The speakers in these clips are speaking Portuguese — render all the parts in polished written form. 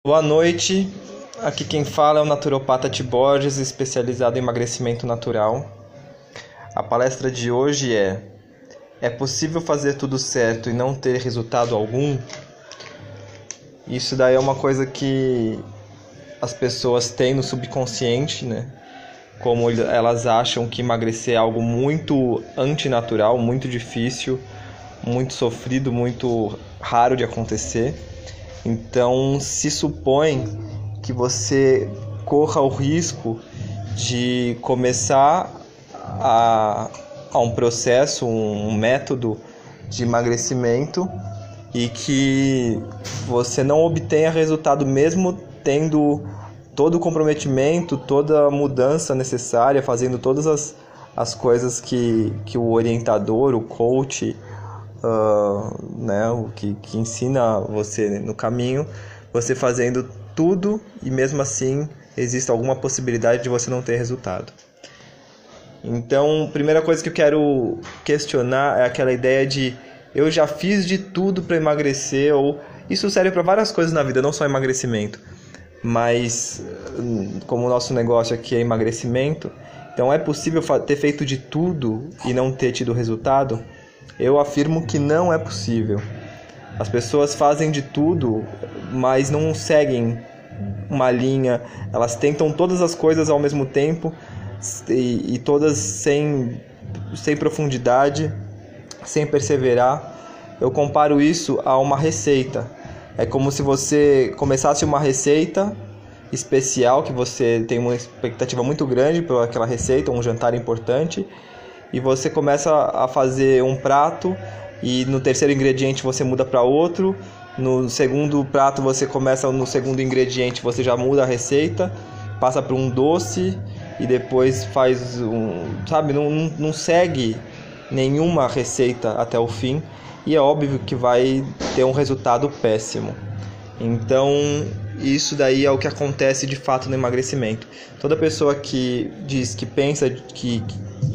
Boa noite, aqui quem fala é o naturopata Tiborges, especializado em emagrecimento natural. A palestra de hoje é possível fazer tudo certo e não ter resultado algum? Isso daí é uma coisa que as pessoas têm no subconsciente, né? Como elas acham que emagrecer é algo muito antinatural, muito difícil, muito sofrido, muito raro de acontecer. Então, se supõe que você corra o risco de começar a um processo, um método de emagrecimento e que você não obtenha resultado mesmo tendo todo o comprometimento, toda a mudança necessária, fazendo todas as coisas que o orientador, o coach, né, o que ensina você no caminho, você fazendo tudo e mesmo assim existe alguma possibilidade de você não ter resultado. Então, a primeira coisa que eu quero questionar é aquela ideia de eu já fiz de tudo para emagrecer, ou isso serve para várias coisas na vida, não só emagrecimento, mas como o nosso negócio aqui é emagrecimento, então é possível ter feito de tudo e não ter tido resultado? Eu afirmo que não é possível. As pessoas fazem de tudo, mas não seguem uma linha. Elas tentam todas as coisas ao mesmo tempo e todas sem profundidade, sem perseverar. Eu comparo isso a uma receita. É como se você começasse uma receita especial, que você tem uma expectativa muito grande por aquela receita, um jantar importante, e você começa a fazer um prato e no terceiro ingrediente você muda para outro, no segundo prato você começa no segundo ingrediente, você já muda a receita, passa para um doce e depois faz sabe, não segue nenhuma receita até o fim e é óbvio que vai ter um resultado péssimo. Então, isso daí é o que acontece de fato no emagrecimento. Toda pessoa que diz que pensa que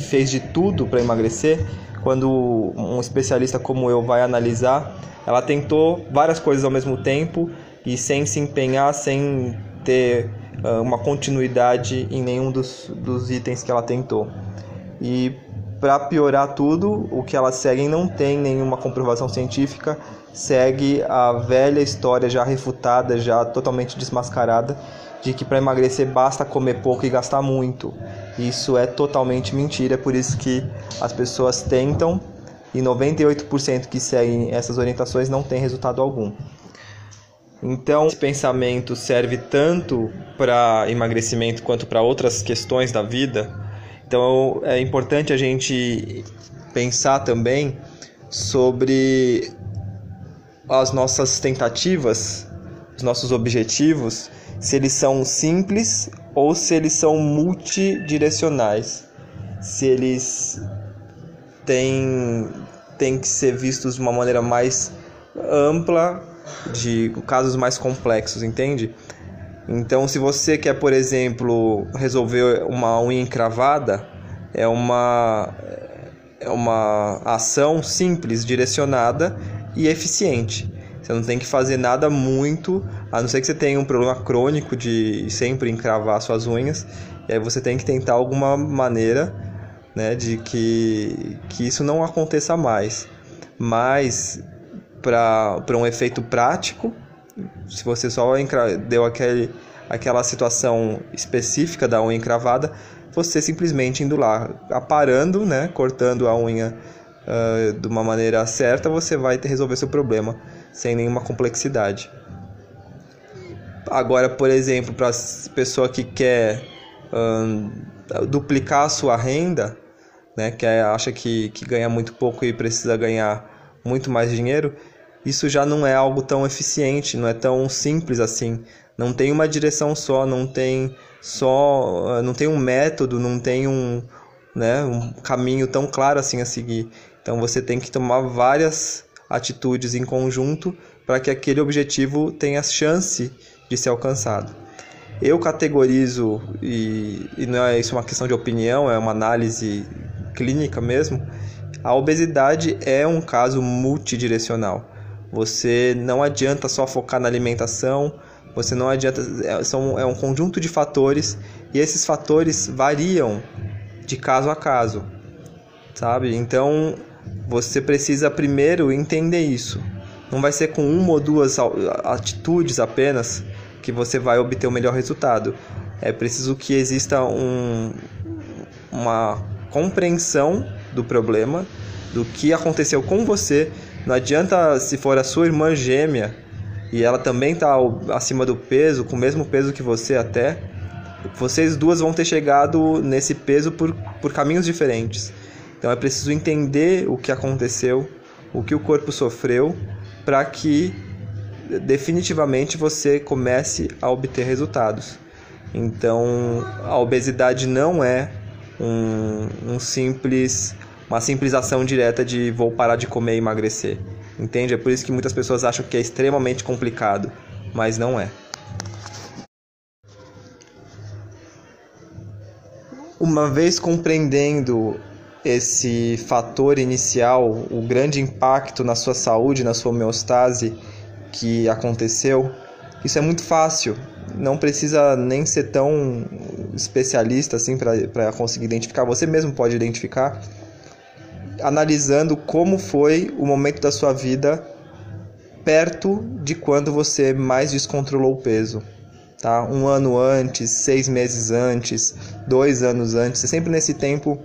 fez de tudo para emagrecer, quando um especialista como eu vai analisar, ela tentou várias coisas ao mesmo tempo e sem se empenhar, sem ter uma continuidade em nenhum dos itens que ela tentou. E para piorar tudo, o que elas seguem não tem nenhuma comprovação científica, segue a velha história já refutada, já totalmente desmascarada, de que para emagrecer basta comer pouco e gastar muito. Isso é totalmente mentira, é por isso que as pessoas tentam e 98% que seguem essas orientações não tem resultado algum. Então, esse pensamento serve tanto para emagrecimento quanto para outras questões da vida. Então, é importante a gente pensar também sobre as nossas tentativas, os nossos objetivos, se eles são simples ou se eles são multidirecionais, se eles têm que ser vistos de uma maneira mais ampla, de casos mais complexos, entende? Então, se você quer, por exemplo, resolver uma unha encravada, é uma ação simples, direcionada e eficiente. Você não tem que fazer nada muito, a não ser que você tenha um problema crônico de sempre encravar suas unhas. E aí você tem que tentar alguma maneira, né, de que isso não aconteça mais. Mas, para um efeito prático, se você só deu aquela situação específica da unha encravada, você simplesmente indo lá, aparando, né, cortando a unha de uma maneira certa, você vai resolver seu problema sem nenhuma complexidade. Agora, por exemplo, para a pessoa que quer duplicar a sua renda, né, que acha que ganha muito pouco e precisa ganhar muito mais dinheiro, isso já não é algo tão eficiente, não é tão simples assim. Não tem uma direção só, não tem um método, não tem um caminho tão claro assim a seguir. Então você tem que tomar várias atitudes em conjunto para que aquele objetivo tenha chance de ser alcançado. Eu categorizo, e não é isso uma questão de opinião, é uma análise clínica mesmo, a obesidade é um caso multidirecional. Você não adianta só focar na alimentação, Você não adianta, é um conjunto de fatores, e esses fatores variam de caso a caso, sabe? Então, você precisa primeiro entender isso. Não vai ser com uma ou duas atitudes apenas que você vai obter o melhor resultado. É preciso que exista uma compreensão do problema, do que aconteceu com você. Não adianta, se for a sua irmã gêmea e ela também está acima do peso, com o mesmo peso que você até, vocês duas vão ter chegado nesse peso por caminhos diferentes. Então é preciso entender o que aconteceu, o que o corpo sofreu, para que definitivamente você comece a obter resultados. Então a obesidade não é uma simples ação direta de vou parar de comer e emagrecer. Entende? É por isso que muitas pessoas acham que é extremamente complicado, mas não é. Uma vez compreendendo esse fator inicial, o grande impacto na sua saúde, na sua homeostase que aconteceu, isso é muito fácil. Não precisa nem ser tão especialista assim para conseguir identificar. Você mesmo pode identificar analisando como foi o momento da sua vida perto de quando você mais descontrolou o peso. Tá? 1 ano antes, 6 meses antes, 2 anos antes, é sempre nesse tempo.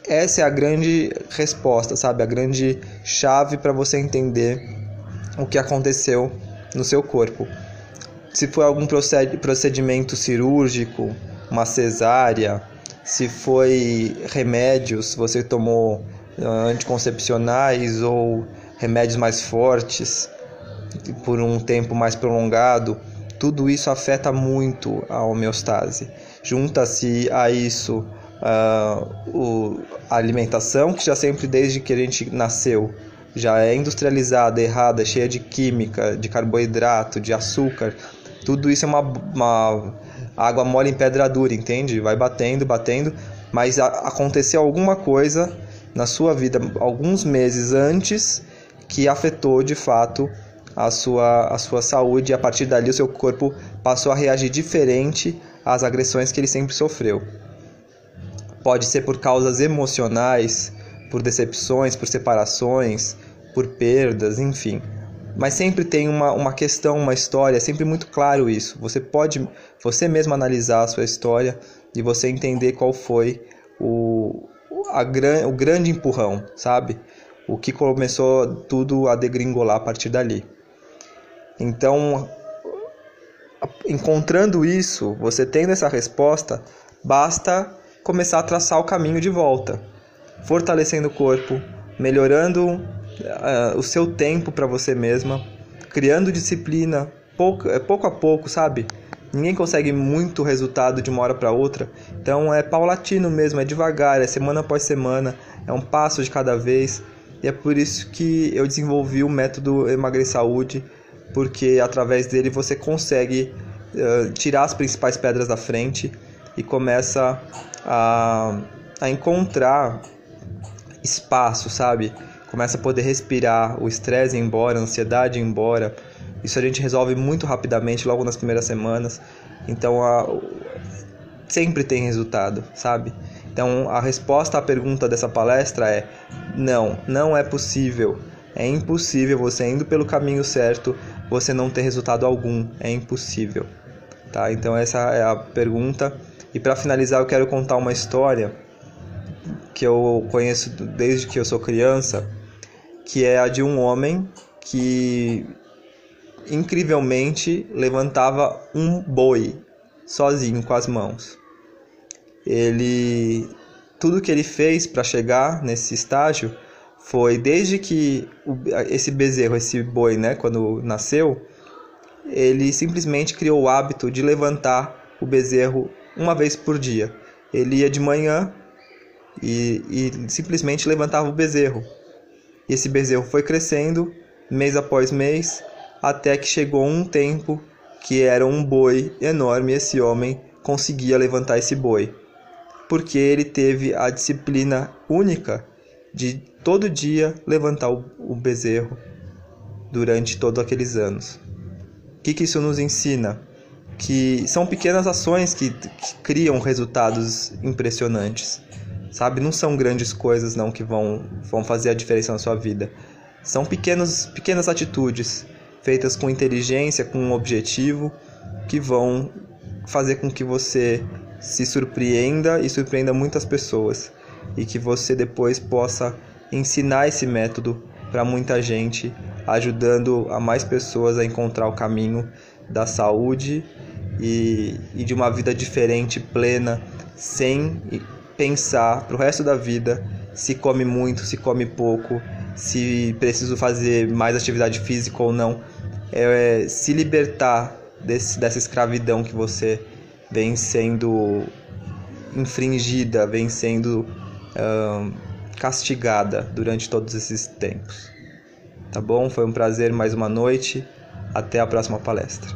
Essa é a grande resposta, sabe? A grande chave para você entender o que aconteceu no seu corpo. Se foi algum procedimento cirúrgico, uma cesárea, se foi remédios, você tomou anticoncepcionais ou remédios mais fortes por um tempo mais prolongado, tudo isso afeta muito a homeostase. Junta-se a isso a alimentação, que já sempre desde que a gente nasceu já é industrializada, errada, cheia de química, de carboidrato, de açúcar. Tudo isso é uma água mole em pedra dura, entende? Vai batendo, mas aconteceu alguma coisa na sua vida alguns meses antes que afetou de fato a sua saúde, e a partir dali o seu corpo passou a reagir diferente às agressões que ele sempre sofreu. Pode ser por causas emocionais, por decepções, por separações, por perdas, enfim. Mas sempre tem uma questão, uma história, é sempre muito claro isso. Você pode você mesmo analisar a sua história e você entender qual foi o grande empurrão, sabe? O que começou tudo a degringolar a partir dali. Então, encontrando isso, você tendo essa resposta, basta começar a traçar o caminho de volta, fortalecendo o corpo, melhorando o seu tempo para você mesma, criando disciplina, pouco a pouco, sabe? Ninguém consegue muito resultado de uma hora para outra, então é paulatino mesmo, é devagar, é semana após semana, é um passo de cada vez, e é por isso que eu desenvolvi o método Emagresaúde, porque através dele você consegue tirar as principais pedras da frente e começa a encontrar espaço, sabe? Começa a poder respirar, o estresse ir embora, a ansiedade ir embora. Isso a gente resolve muito rapidamente, logo nas primeiras semanas. Então, sempre tem resultado, sabe? Então, a resposta à pergunta dessa palestra é: não é possível. É impossível você indo pelo caminho certo, você não ter resultado algum. É impossível. Tá? Então, essa é a pergunta. E para finalizar, eu quero contar uma história que eu conheço desde que eu sou criança, que é a de um homem que incrivelmente levantava um boi sozinho com as mãos. Tudo que ele fez para chegar nesse estágio foi, desde que esse bezerro, esse boi, né, quando nasceu, ele simplesmente criou o hábito de levantar o bezerro uma vez por dia. Ele ia de manhã e simplesmente levantava o bezerro. E esse bezerro foi crescendo mês após mês, até que chegou um tempo que era um boi enorme, e esse homem conseguia levantar esse boi, porque ele teve a disciplina única de todo dia levantar o bezerro durante todos aqueles anos. que isso nos ensina? Que são pequenas ações que criam resultados impressionantes, sabe? Não são grandes coisas não que vão fazer a diferença na sua vida. São pequenas atitudes feitas com inteligência, com um objetivo, que vão fazer com que você se surpreenda e surpreenda muitas pessoas, e que você depois possa ensinar esse método para muita gente, ajudando a mais pessoas a encontrar o caminho da saúde e de uma vida diferente, plena, sem pensar pro resto da vida se come muito, se come pouco, se preciso fazer mais atividade física ou não. Se libertar dessa escravidão que você vem sendo infringida, vem sendo castigada durante todos esses tempos. Tá bom? Foi um prazer mais uma noite. Até a próxima palestra.